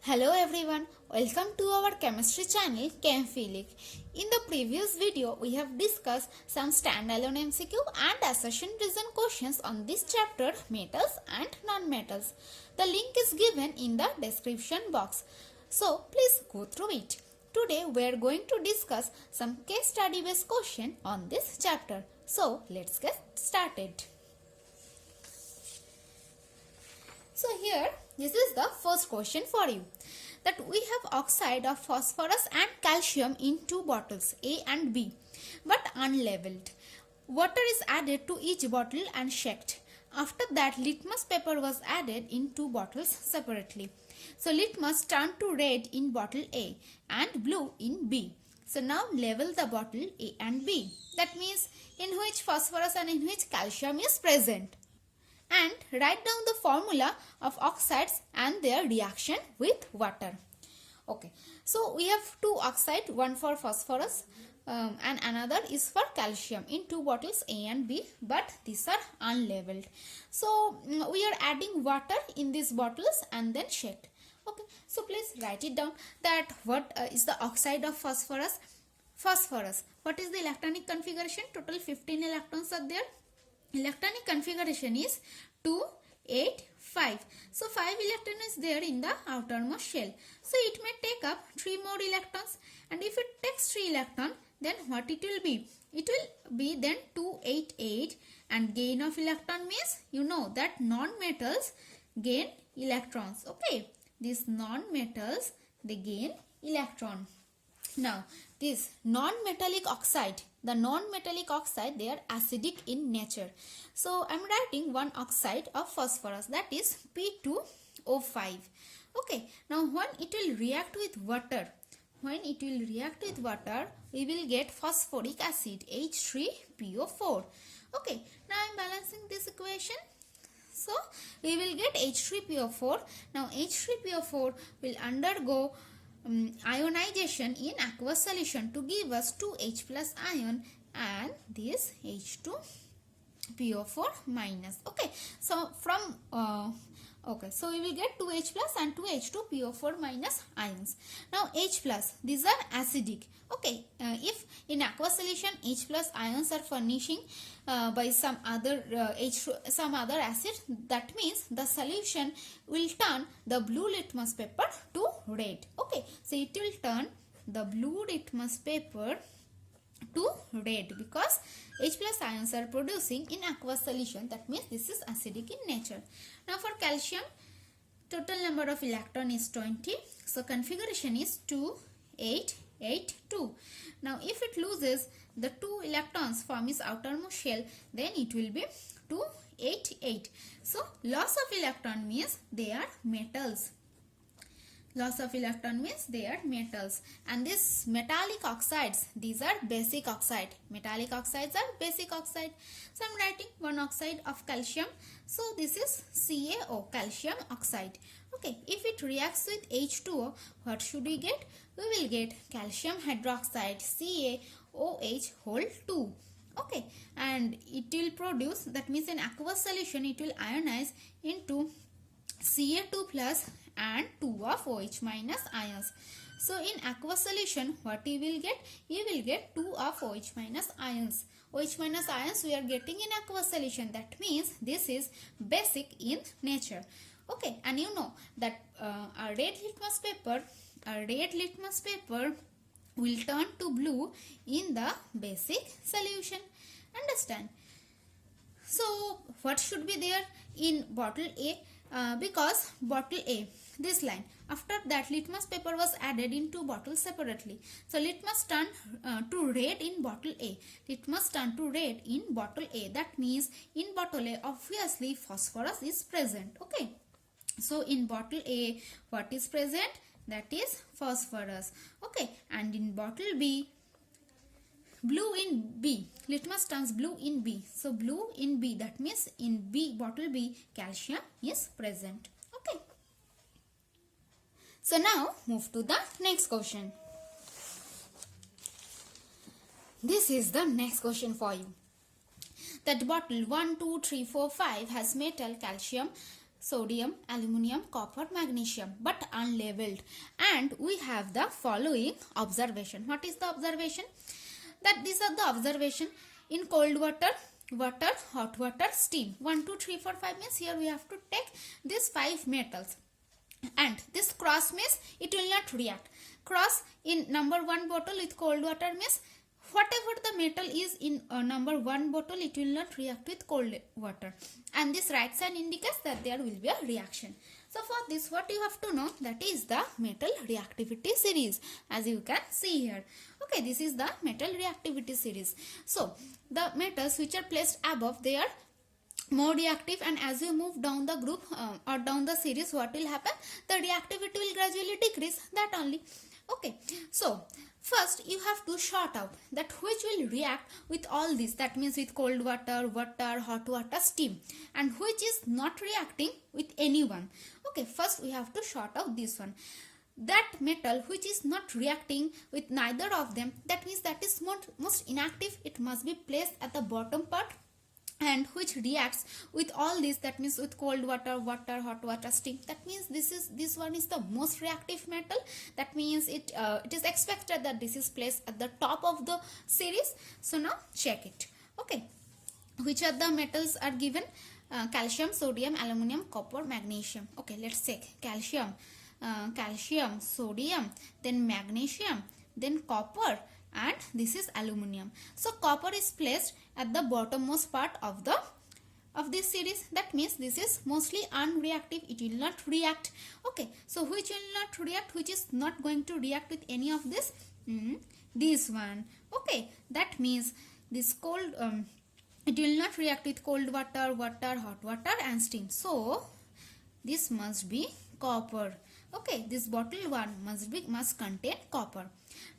Hello everyone, welcome to our chemistry channel Chemphilic. In the previous video, we have discussed some standalone MCQ and assertion reason questions on this chapter, metals and non-metals. The link is given in the description box. So please go through it. Today we are going to discuss some case study based question on this chapter. So let's get started. So here, this is the first question for you. That we have oxide of phosphorus and calcium in two bottles, A and B, but unlabeled. Water is added to each bottle and checked. After that, litmus paper was added in two bottles separately. So litmus turned to red in bottle A and blue in B. So now label the bottle A and B. That means in which phosphorus and in which calcium is present. And write down the formula of oxides and their reaction with water. Okay, so we have two oxides, one for phosphorus and another is for calcium in two bottles A and B, but these are unlabeled. So we are adding water in these bottles and then checked. Okay, so please write it down that what is the oxide of phosphorus? Phosphorus. What is the electronic configuration? Total 15 electrons are there. Electronic configuration is 2, 8, 5. So 5 electron is there in the outermost shell. So it may take up 3 more electrons, and if it takes 3 electron, then what it will be? It will be then 288, and gain of electron means you know that non-metals gain electrons. Okay, these non-metals they gain electron. Now this non-metallic oxide, the non-metallic oxide, they are acidic in nature. So I am writing one oxide of phosphorus, that is P2O5. Okay, now when it will react with water, we will get phosphoric acid H3PO4. Okay, now I am balancing this equation. So we will get H3PO4. Now H3PO4 will undergo ionization in aqueous solution to give us 2H plus ion and this H2PO4 minus. Okay, so from so we will get 2H plus and 2H2PO4 minus ions. Now H plus, these are acidic. Okay, if in aqueous solution H plus ions are furnishing by some other acid, that means the solution will turn the blue litmus paper to red. Okay, so it will turn the blue litmus paper to red because H plus ions are producing in aqueous solution. That means this is acidic in nature. Now for calcium, total number of electron is 20. So configuration is 2, 8, 8, 2. Now if it loses the 2 electrons from its outermost shell, then it will be 2, 8, 8. So loss of electron means they are metals. Loss of electron means they are metals. And these metallic oxides, these are basic oxide. Metallic oxides are basic oxide. So I am writing one oxide of calcium. So this is CaO, calcium oxide. Okay, if it reacts with H2O, what should we get? We will get calcium hydroxide, CaOH whole 2. Okay, and it will produce, that means in aqueous solution it will ionize into Ca2 plus and 2 of OH minus ions. So in aqueous solution, what you will get? You will get 2 of OH minus ions. OH minus ions we are getting in aqueous solution. That means this is basic in nature. Okay, and you know that a red litmus paper will turn to blue in the basic solution. Understand? So what should be there in bottle A? Because bottle A, this line, after that litmus paper was added in two bottles separately. So litmus turned to red in bottle A. Litmus turned to red in bottle A. That means in bottle A, obviously phosphorus is present. Okay. So in bottle A, what is present? That is phosphorus. Okay. And in bottle B, blue in B, litmus turns blue in B. So blue in B, that means in B, bottle B, calcium is present. Okay. So now move to the next question. This is the next question for you. That bottle 1, 2, 3, 4, 5 has metal calcium sodium, aluminium, copper, magnesium, but unlabeled. And we have the following observation. What is the observation? That these are the observation in cold water, water, hot water, steam. 1, 2, 3, 4, 5 means here we have to take these 5 metals. And this cross means it will not react. Cross in number 1 bottle with cold water means whatever the metal is in number 1 bottle, it will not react with cold water. And this right sign indicates that there will be a reaction. So for this, what you have to know, that is the metal reactivity series, as you can see here. Okay, this is the metal reactivity series. So the metals which are placed above, they are more reactive, and as you move down the group or down the series, what will happen? The reactivity will gradually decrease, that only. Okay, so first you have to sort out that which will react with all this, that means with cold water, water, hot water, steam, and which is not reacting with anyone. Okay, first we have to sort out this one. That metal which is not reacting with neither of them, that means that is most inactive. It must be placed at the bottom part. And which reacts with all this, that means with cold water, water, hot water, steam, that means this one is the most reactive metal. That means it is expected that this is placed at the top of the series. So now check it. Okay, which are the metals are given? Calcium, sodium, aluminium, copper, magnesium. Okay, let's check. Calcium, sodium, then magnesium, then copper, and this is aluminium. So copper is placed at the bottommost part of this series. That means this is mostly unreactive. It will not react. Okay, so which will not react, which is not going to react with any of this? This one. Okay, that means this cold it will not react with cold water, water, hot water, and steam. So this must be copper. Okay, this bottle 1 must contain copper.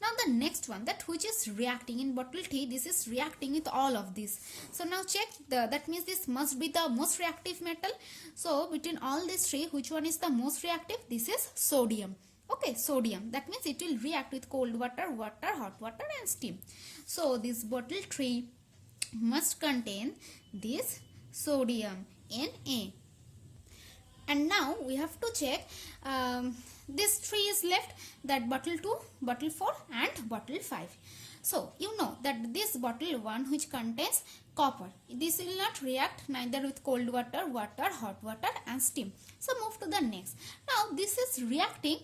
Now the next one, that which is reacting in bottle T, this is reacting with all of this. So now check, that means this must be the most reactive metal. So between all these 3, which one is the most reactive? This is sodium. Okay, sodium. That means it will react with cold water, water, hot water, and steam. So this bottle 3 must contain this sodium, Na. And now we have to check this 3 is left, that bottle 2, bottle 4, and bottle 5. So you know that this bottle 1 which contains copper, this will not react neither with cold water, water, hot water, and steam. So move to the next. Now this is reacting,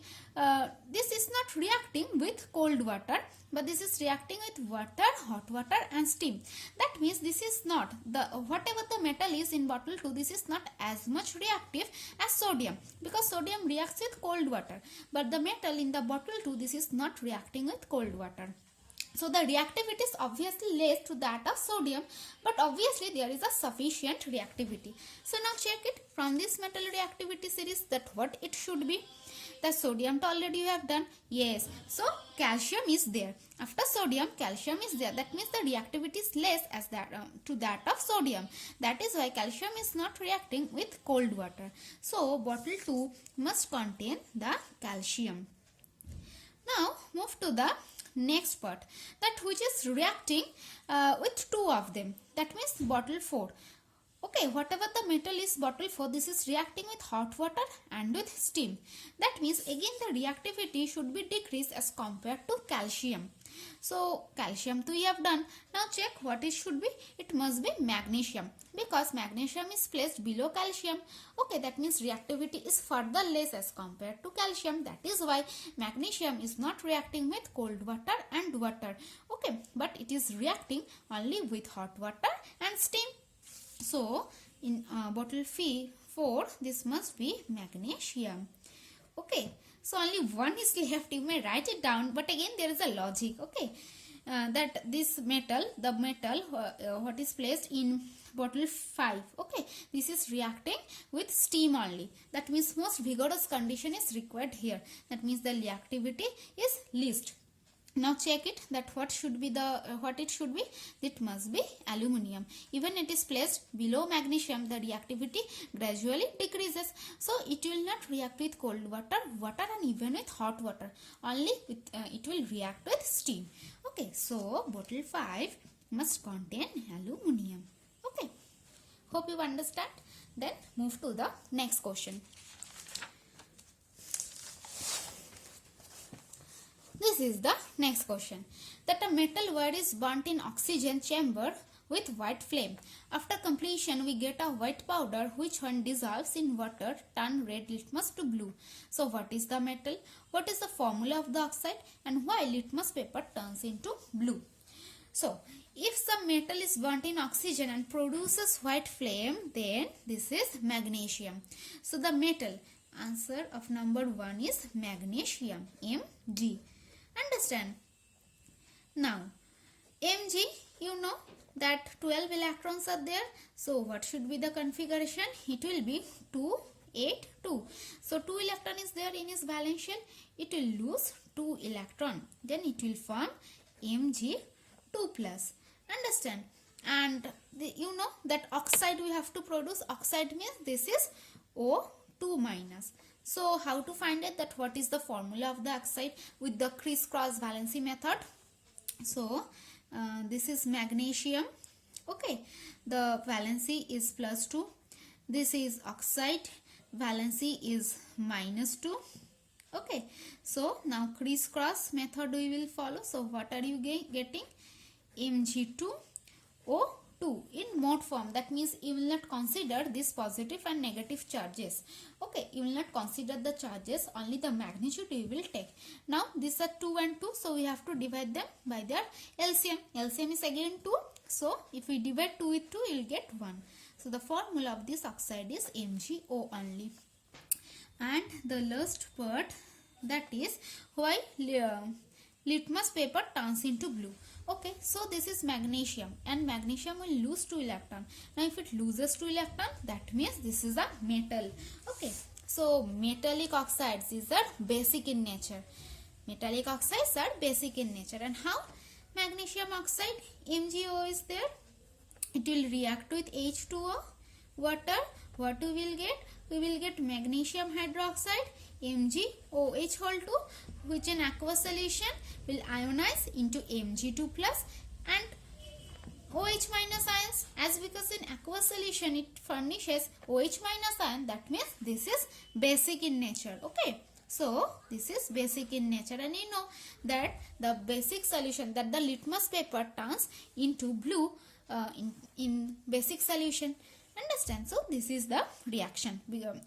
this is not reacting with cold water, but this is reacting with water, hot water, and steam. That means this is not, whatever the metal is in bottle 2, this is not as much reactive as sodium, because sodium reacts with cold water, but the metal in the bottle 2, this is not reacting with cold water. So the reactivity is obviously less to that of sodium, but obviously there is a sufficient reactivity. So now check it from this metal reactivity series, that what it should be. The sodium already you have done. Yes. So calcium is there. After sodium, calcium is there. That means the reactivity is less as that to that of sodium. That is why calcium is not reacting with cold water. So bottle 2 must contain the calcium. Now move to the next part, that which is reacting with 2 of them. That means bottle 4. Okay, whatever the metal is bottle 4, this is reacting with hot water and with steam. That means again the reactivity should be decreased as compared to calcium. So calcium 2 we have done. Now check what it should be. It must be magnesium, because magnesium is placed below calcium. Okay, that means reactivity is further less as compared to calcium. That is why magnesium is not reacting with cold water and water. Okay, but it is reacting only with hot water and steam. So in bottle 4, this must be magnesium. Okay, so only 1 is left. You may write it down, but again there is a logic. Okay, that this metal, the metal what is placed in bottle 5, okay, this is reacting with steam only. That means most vigorous condition is required here. That means the reactivity is least. Now check it, that what should be what it should be. It must be aluminium. Even it is placed below magnesium, the reactivity gradually decreases. So it will not react with cold water, and even with hot water. Only with it will react with steam. Okay, so bottle 5 must contain aluminium. Okay, hope you understand. Then move to the next question. This is the next question. That a metal wire is burnt in oxygen chamber with white flame. After completion, we get a white powder which when dissolves in water turn red litmus to blue. So what is the metal? What is the formula of the oxide? And why litmus paper turns into blue? So if some metal is burnt in oxygen and produces white flame, then this is magnesium. So the metal, answer of number 1 is magnesium, Mg. Understand? Now Mg, you know that 12 electrons are there. So what should be the configuration? It will be 2, 8, 2. So 2 electron is there in his valence shell. It will lose 2 electron. Then it will form Mg2+. Understand? And you know that oxide we have to produce. Oxide means this is O2-. So how to find it? That what is the formula of the oxide with the crisscross valency method? So this is magnesium. Okay, the valency is +2. This is oxide, valency is -2. Okay, so now crisscross method we will follow. So what are you getting? Mg2O2 in mode form. That means you will not consider this positive and negative charges. Okay, you will not consider the charges, only the magnitude you will take. Now these are 2 and 2, so we have to divide them by their LCM. LCM is again 2. So if we divide 2 with 2, you will get 1. So the formula of this oxide is MgO only. And the last part, that is why litmus paper turns into blue. Okay, so this is magnesium, and magnesium will lose 2 electron. Now if it loses 2 electron, that means this is a metal. Okay, so metallic oxides, these are basic in nature. Metallic oxides are basic in nature. And how? Magnesium oxide, MgO is there. It will react with H2O, water. What we will get? We will get magnesium hydroxide, MgOH2, which in aqueous solution will ionize into Mg2+, and OH- ions. As because in aqueous solution it furnishes OH- ion, that means this is basic in nature. Okay, so this is basic in nature, and you know that the basic solution, that the litmus paper turns into blue in basic solution. Understand? So this is the reaction,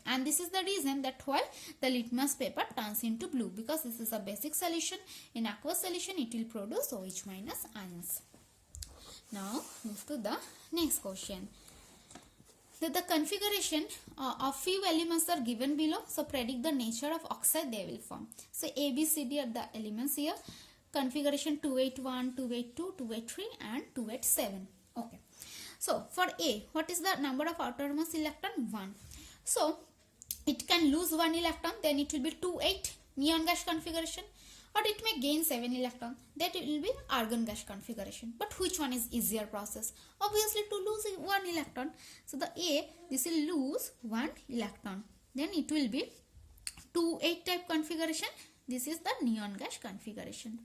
and this is the reason that why the litmus paper turns into blue, because this is a basic solution. In aqueous solution it will produce OH- ions. Now move to the next question. The configuration of few elements are given below. So predict the nature of oxide they will form. So A, B, C, D are the elements here. Configuration 281, 282, 283 and 287. Okay. So for A, what is the number of outermost electron? 1. So it can lose 1 electron, then it will be 2,8 neon gas configuration, or it may gain 7 electron, that will be argon gas configuration. But which one is easier process? Obviously to lose 1 electron. So the A, this will lose 1 electron, then it will be 2,8 type configuration. This is the neon gas configuration.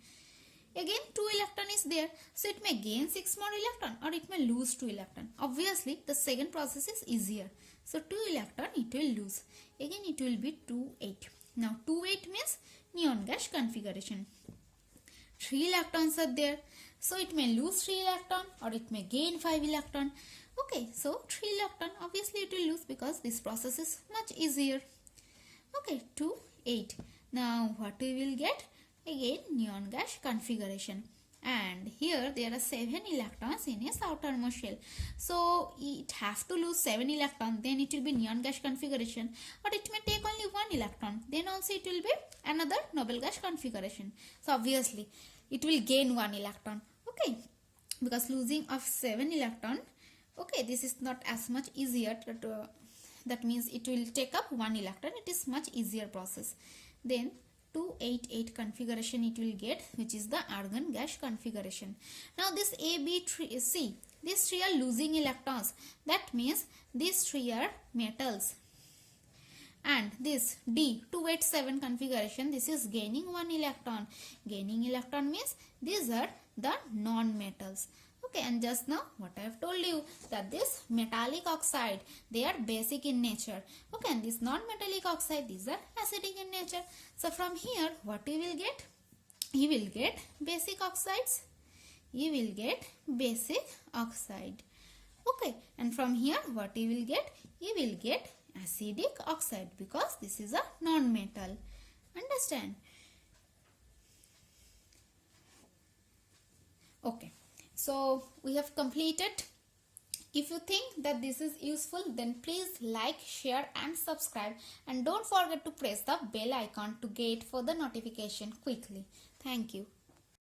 Again 2 electron is there, so it may gain 6 more electron, or it may lose 2 electron. Obviously the second process is easier. So 2 electron it will lose. Again it will be 2,8. Now 2,8 means neon gas configuration. 3 electrons are there, so it may lose 3 electron, or it may gain 5 electron. Okay, so 3 electron, obviously it will lose because this process is much easier. Okay, 2,8. Now what we will get? Again neon gas configuration, and here there are 7 electrons in its outermost shell, so it have to lose 7 electrons, then it will be neon gas configuration, or it may take only 1 electron, then also it will be another noble gas configuration. So obviously it will gain 1 electron. Okay, because losing of 7 electron, okay, this is not as much easier that means it will take up 1 electron. It is much easier process. Then 288 configuration it will get, which is the argon gas configuration. Now this A, B, C, these 3 are losing electrons. That means these 3 are metals. And this D, 287 configuration, this is gaining 1 electron. Gaining electron means these are the non-metals. Okay. Okay, and just now what I have told you, that this metallic oxide, they are basic in nature. Okay, and this non-metallic oxide, these are acidic in nature. So from here what you will get? You will get basic oxides. You will get basic oxide. Okay, and from here what you will get? You will get acidic oxide, because this is a non-metal. Understand? Okay, so we have completed. If you think that this is useful, then please like, share and subscribe, and don't forget to press the bell icon to get further notification quickly. Thank you.